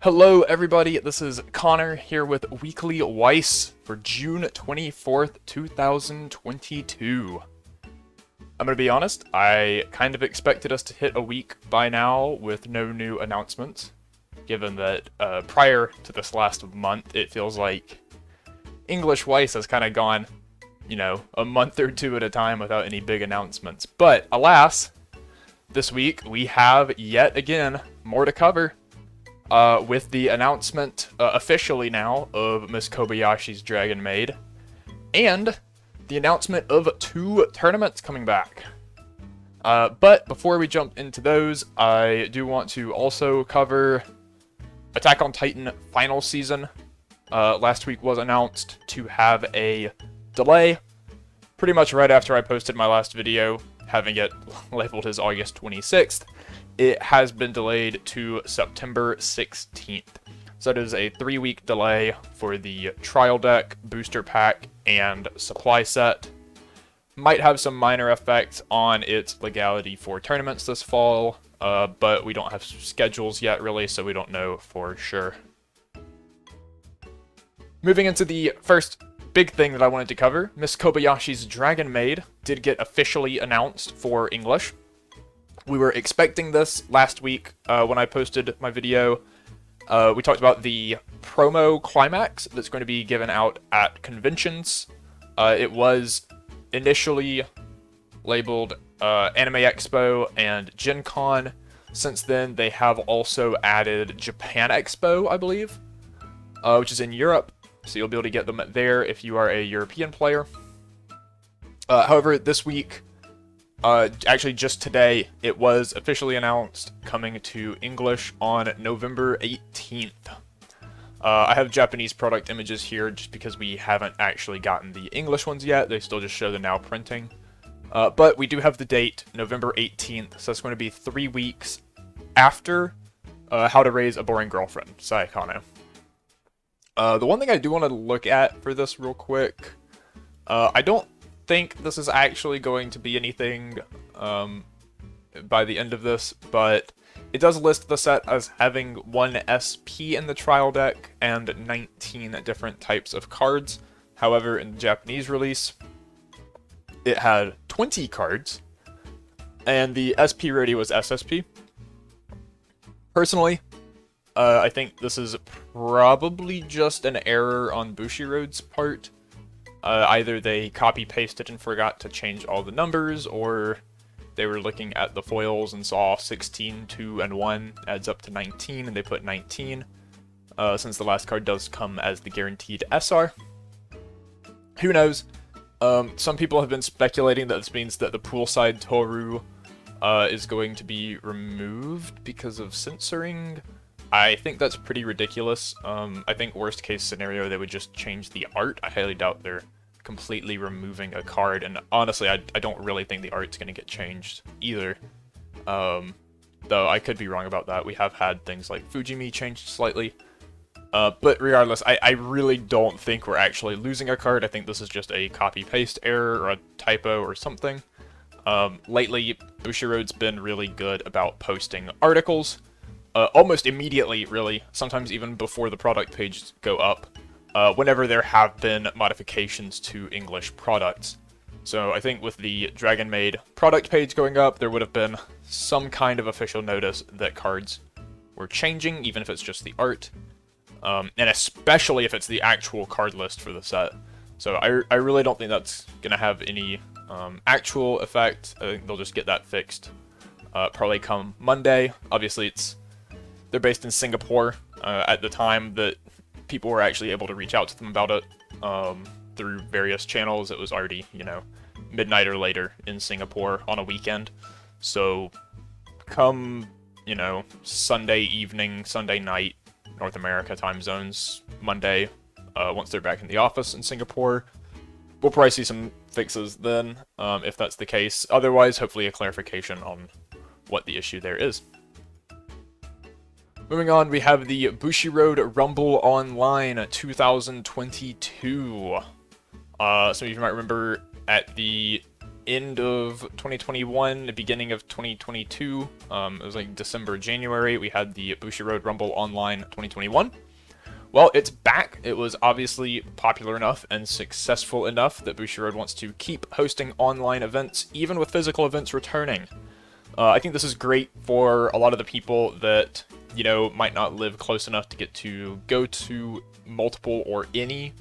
Hello everybody, this is Connor here with Weekly Weiss for June 24th, 2022. I'm gonna be honest, I kind of expected us to hit a week by now with no new announcements, given that prior to this last month, it feels like English Weiss has kind of gone, a month or two at a time without any big announcements. But alas, this week we have yet again more to cover. With the announcement officially now of Miss Kobayashi's Dragon Maid, and the announcement of 2 tournaments coming back. But before we jump into those, I do want to also cover Attack on Titan final season. Last week was announced to have a delay, pretty much right after I posted my last video, having it labeled as August 26th. It has been delayed to September 16th. So it is a 3-week delay for the trial deck, booster pack, and supply set. Might have some minor effects on its legality for tournaments this fall, but we don't have schedules yet really, so we don't know for sure. Moving into the first big thing that I wanted to cover, Miss Kobayashi's Dragon Maid did get officially announced for English. We were expecting this last week when I posted my video. We talked about the promo climax that's going to be given out at conventions. It was initially labeled Anime Expo and Gen Con. Since then, they have also added Japan Expo, I believe, which is in Europe. So you'll be able to get them there if you are a European player. However, this week, actually just today, it was officially announced coming to English on November 18th. I have Japanese product images here just because we haven't actually gotten the English ones yet. They still just show the now printing. But we do have the date, November 18th, so it's going to be 3 weeks after How to Raise a Boring Girlfriend, Saekano. The one thing I do want to look at for this real quick, I don't think this is actually going to be anything by the end of this, but it does list the set as having 1 SP in the trial deck and 19 different types of cards. However, in the Japanese release, it had 20 cards, and the SP rating was SSP. Personally, I think this is probably just an error on Bushiroad's part. Either they copy-pasted and forgot to change all the numbers, or they were looking at the foils and saw 16, 2, and 1 adds up to 19, and they put 19, since the last card does come as the guaranteed SR. Who knows? Some people have been speculating that this means that the poolside Toru is going to be removed because of censoring. I think that's pretty ridiculous. I think worst case scenario, they would just change the art. I highly doubt they're completely removing a card, and honestly, I don't really think the art's going to get changed either. Though I could be wrong about that. We have had things like Fujimi changed slightly. But regardless, I really don't think we're actually losing a card. I think this is just a copy-paste error or a typo or something. Lately, Bushiroad's been really good about posting articles. Almost immediately, really, sometimes even before the product pages go up, whenever there have been modifications to English products. So I think with the Dragon Maid product page going up, there would have been some kind of official notice that cards were changing, even if it's just the art, and especially if it's the actual card list for the set. So I really don't think that's going to have any actual effect. I think they'll just get that fixed probably come Monday. Obviously, they're based in Singapore. At the time that people were actually able to reach out to them about it through various channels, it was already, midnight or later in Singapore on a weekend. So come, Sunday evening, Sunday night, North America time zones, Monday, once they're back in the office in Singapore, we'll probably see some fixes then, if that's the case. Otherwise, hopefully a clarification on what the issue there is. Moving on, we have the Bushiroad Rumble Online 2022. Some of you might remember at the end of 2021, the beginning of 2022. It was like December, January. We had the Bushiroad Rumble Online 2021. Well, it's back. It was obviously popular enough and successful enough that Bushiroad wants to keep hosting online events, even with physical events returning. I think this is great for a lot of the people that, you know, might not live close enough to get to go to multiple or any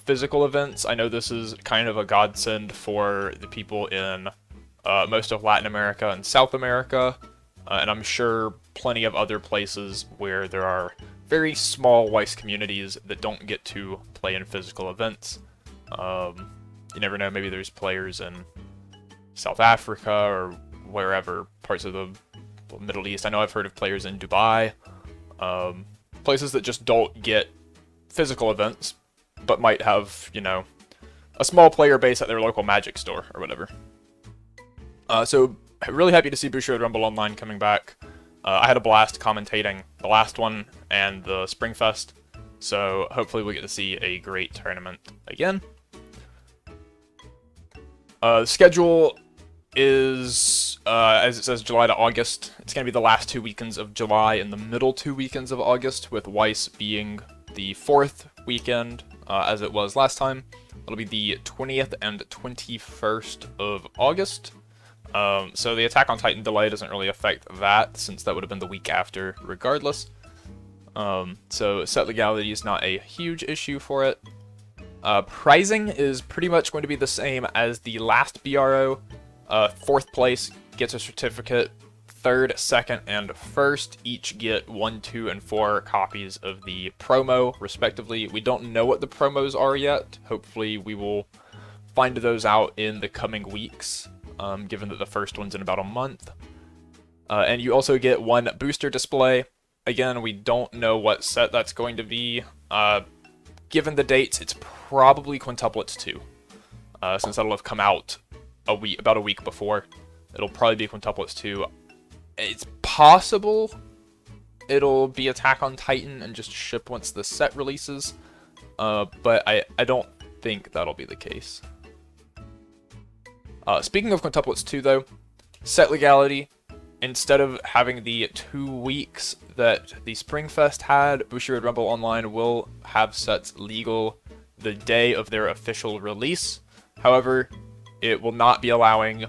physical events. I know this is kind of a godsend for the people in most of Latin America and South America, and I'm sure plenty of other places where there are very small Weiss communities that don't get to play in physical events. You never know, maybe there's players in South Africa or wherever, parts of the Middle East. I know I've heard of players in Dubai, places that just don't get physical events, but might have, you know, a small player base at their local Magic store or whatever. So, really happy to see Bushiroad Rumble Online coming back. I had a blast commentating the last one and the Springfest, so hopefully we get to see a great tournament again. The schedule is, as it says, July to August. It's going to be the last 2 weekends of July and the middle 2 weekends of August, with Weiss being the 4th weekend, as it was last time. It'll be the 20th and 21st of August. So the Attack on Titan delay doesn't really affect that, since that would have been the week after regardless. So set legality is not a huge issue for it. Pricing is pretty much going to be the same as the last BRO. 4th place gets a certificate. 3rd, 2nd, and 1st each get 1, 2, and 4 copies of the promo, respectively. We don't know what the promos are yet. Hopefully we will find those out in the coming weeks, given that the first one's in about a month. And you also get 1 booster display. Again, we don't know what set that's going to be. Given the dates, it's probably Quintuplets 2, since that'll have come out about a week before. It'll probably be Quintuplets 2. It's possible it'll be Attack on Titan and just ship once the set releases, but I don't think that'll be the case. Speaking of Quintuplets 2, though, set legality, instead of having the 2 weeks that the Springfest had, Bushiroad Rumble Online will have sets legal the day of their official release. However, it will not be allowing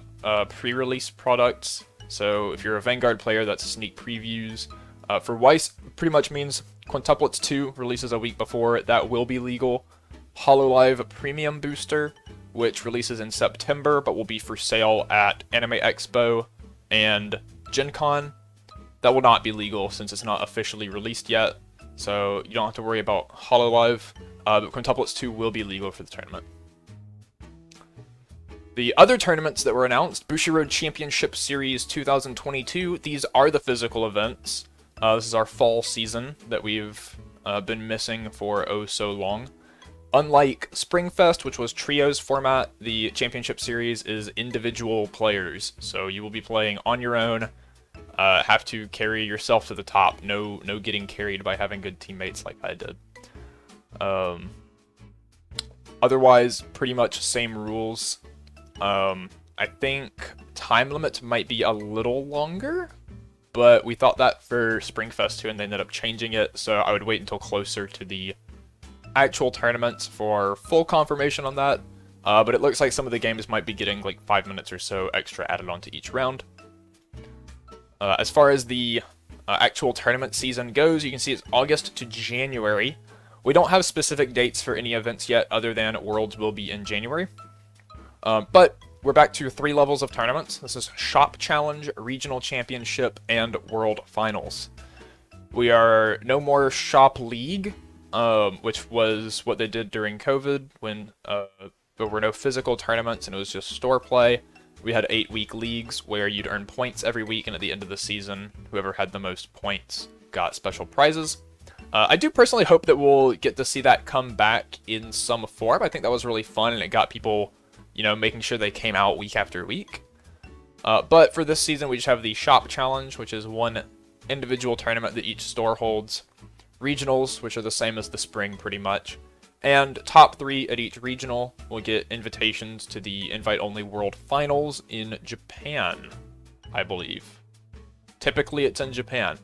pre-release products. So if you're a Vanguard player, that's sneak previews. For Weiss, pretty much means Quintuplets 2 releases a week before. That will be legal. HoloLive Premium Booster, which releases in September, but will be for sale at Anime Expo and Gen Con. That will not be legal since it's not officially released yet. So you don't have to worry about HoloLive. But Quintuplets 2 will be legal for the tournament. The other tournaments that were announced, Bushiroad Championship Series 2022, these are the physical events. This is our fall season that we've been missing for oh so long. Unlike Springfest, which was trios format, the Championship Series is individual players. So you will be playing on your own, have to carry yourself to the top. No getting carried by having good teammates like I did. Otherwise, pretty much same rules. I think time limits might be a little longer, but we thought that for Springfest too, and they ended up changing it, so I would wait until closer to the actual tournaments for full confirmation on that. But it looks like some of the games might be getting like 5 minutes or so extra added onto each round. As far as the actual tournament season goes, you can see it's August to January. We don't have specific dates for any events yet, other than Worlds will be in January. But we're back to 3 levels of tournaments. This is Shop Challenge, Regional Championship, and World Finals. We are no more Shop League, which was what they did during COVID when there were no physical tournaments and it was just store play. We had 8-week leagues where you'd earn points every week, and at the end of the season, whoever had the most points got special prizes. I do personally hope that we'll get to see that come back in some form. I think that was really fun, and it got people, you know, making sure they came out week after week. But for this season, we just have the Shop Challenge, which is 1 individual tournament that each store holds. Regionals, which are the same as the spring pretty much. And top 3 at each regional will get invitations to the invite-only World Finals in Japan, I believe. Typically, it's in Japan.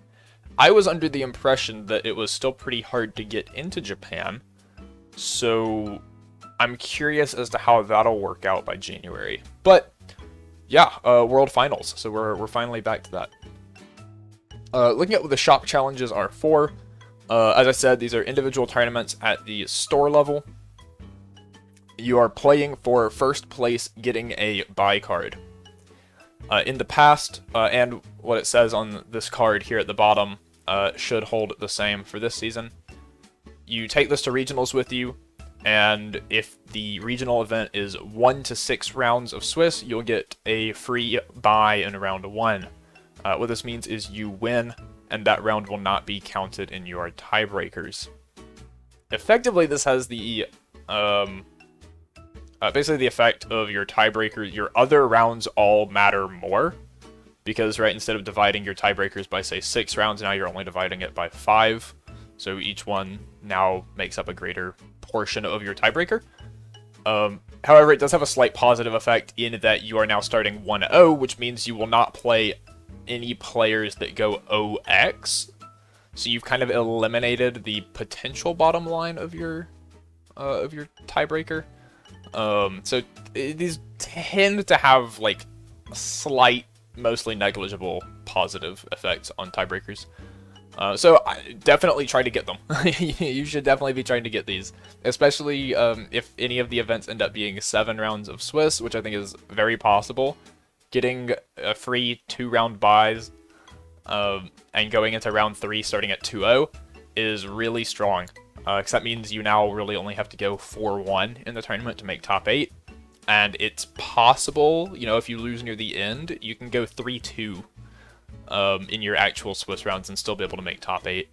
I was under the impression that it was still pretty hard to get into Japan, so I'm curious as to how that'll work out by January. But yeah, World Finals, so we're finally back to that. Looking at what the shop challenges are for, as I said, these are individual tournaments at the store level. You are playing for first place getting a buy card. In the past, and what it says on this card here at the bottom should hold the same for this season. You take this to regionals with you, and if the regional event is 1 to 6 rounds of Swiss, you'll get a free buy in round 1. What this means is you win, and that round will not be counted in your tiebreakers. Effectively, this has the basically the effect of your tiebreakers. Your other rounds all matter more, because instead of dividing your tiebreakers by, say, 6 rounds, now you're only dividing it by 5. So each one now makes up a greater portion of your tiebreaker. However, it does have a slight positive effect in that you are now starting 1-0, which means you will not play any players that go 0x. So you've kind of eliminated the potential bottom line of your tiebreaker. So these tend to have like slight, mostly negligible positive effects on tiebreakers. So definitely try to get them. You should definitely be trying to get these, especially if any of the events end up being 7 rounds of Swiss, which I think is very possible. Getting a free 2-round buys and going into round 3 starting at 2-0 is really strong. Because that means you now really only have to go 4-1 in the tournament to make top 8. And it's possible, if you lose near the end, you can go 3-2 in your actual Swiss rounds and still be able to make top 8.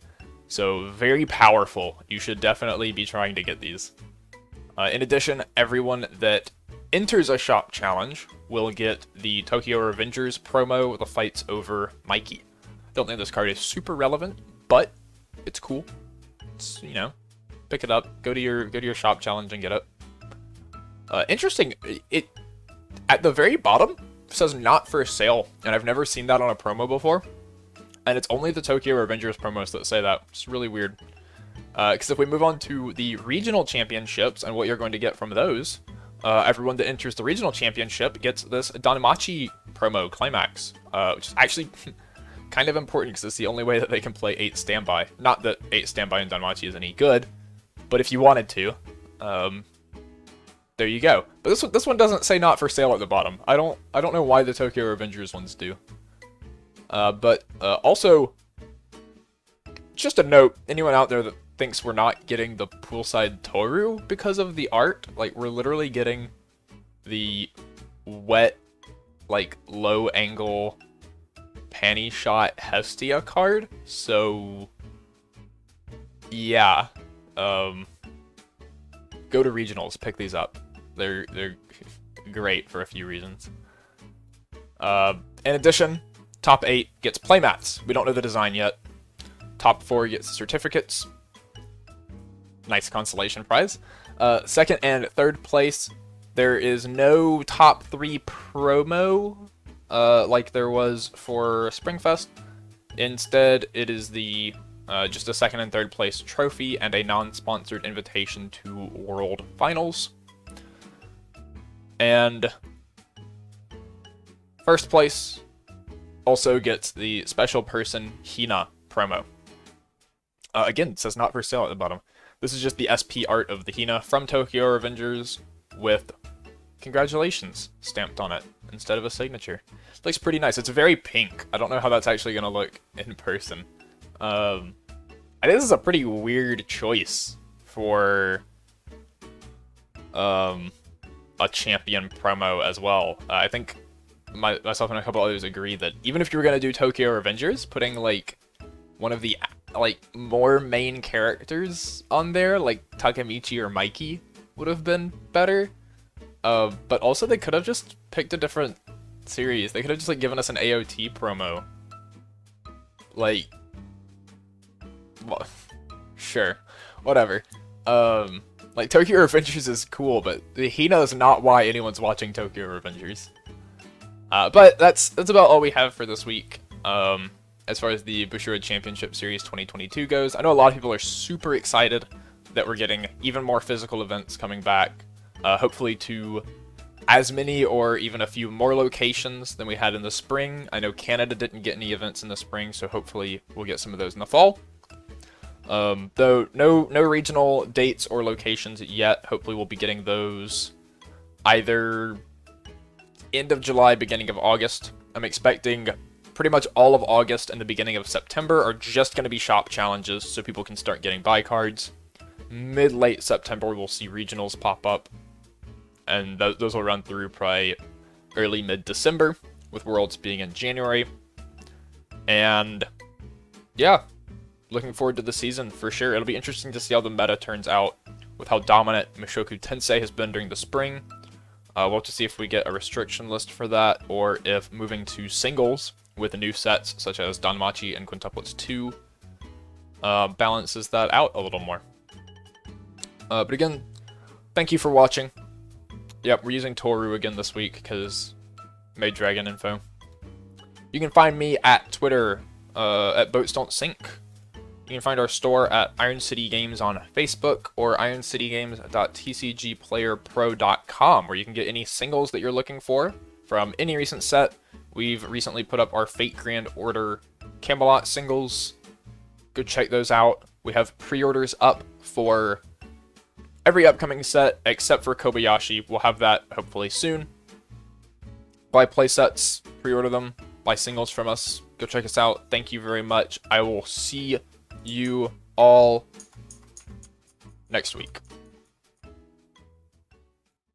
So very powerful. You should definitely be trying to get these. In addition, everyone that enters a shop challenge will get the Tokyo Revengers promo with the fights over Mikey. Don't think this card is super relevant, but it's cool. It's, pick it up, go to your shop challenge and get it. Interesting, it at the very bottom says not for sale, and I've never seen that on a promo before. And it's only the Tokyo Revengers promos that say that. It's really weird. Because if we move on to the regional championships and what you're going to get from those, everyone that enters the regional championship gets this Danmachi promo climax, which is actually kind of important because it's the only way that they can play 8 standby. Not that 8 standby in Danmachi is any good, but if you wanted to, there you go. But this one doesn't say not for sale at the bottom. I don't know why the Tokyo Revengers ones do. But also, just a note, anyone out there that thinks we're not getting the poolside Toru because of the art, like, we're literally getting the wet, like, low angle panty shot Hestia card, so yeah, go to regionals, pick these up. They're great for a few reasons. In addition, top 8 gets playmats. We don't know the design yet. Top 4 gets certificates. Nice consolation prize. Second and third place, there is no top 3 promo like there was for Springfest. Instead, it is the just a second and third place trophy and a non-sponsored invitation to World Finals. And first place also gets the special person Hina promo. Again, it says not for sale at the bottom. This is just the SP art of the Hina from Tokyo Revengers with congratulations stamped on it instead of a signature. It looks pretty nice. It's very pink. I don't know how that's actually going to look in person. I think this is a pretty weird choice for a champion promo as well. I think myself and a couple others agree that even if you were going to do Tokyo Revengers, putting like one of the more main characters on there, like Takemichi or Mikey, would have been better. But also they could have just picked a different series. They could have just given us an AOT promo. Well, sure, whatever. Like, Tokyo Revengers is cool, but Hina is not why anyone's watching Tokyo Revengers. But that's about all we have for this week. As far as the Bushiroad Championship Series 2022 goes, I know a lot of people are super excited that we're getting even more physical events coming back. Hopefully to as many or even a few more locations than we had in the spring. I know Canada didn't get any events in the spring, so hopefully we'll get some of those in the fall. Though no regional dates or locations yet. Hopefully we'll be getting those either end of July, beginning of August. I'm expecting pretty much all of August and the beginning of September are just going to be shop challenges so people can start getting buy cards. Mid-late September we'll see regionals pop up, and those will run through probably early mid-December, with Worlds being in January. And yeah, looking forward to the season for sure. It'll be interesting to see how the meta turns out with how dominant Mushoku Tensei has been during the spring. We'll have to see if we get a restriction list for that, or if moving to singles with the new sets such as Danmachi and Quintuplets 2 balances that out a little more. But again, thank you for watching. Yep, we're using Toru again this week because Maid Dragon info. You can find me at Twitter at BoatsDon'tSink. You can find our store at Iron City Games on Facebook or ironcitygames.tcgplayerpro.com, where you can get any singles that you're looking for from any recent set. We've recently put up our Fate Grand Order Camelot singles. Go check those out. We have pre-orders up for every upcoming set except for Kobayashi. We'll have that hopefully soon. Buy playsets, pre-order them, buy singles from us. Go check us out. Thank you very much. I will see you all next week.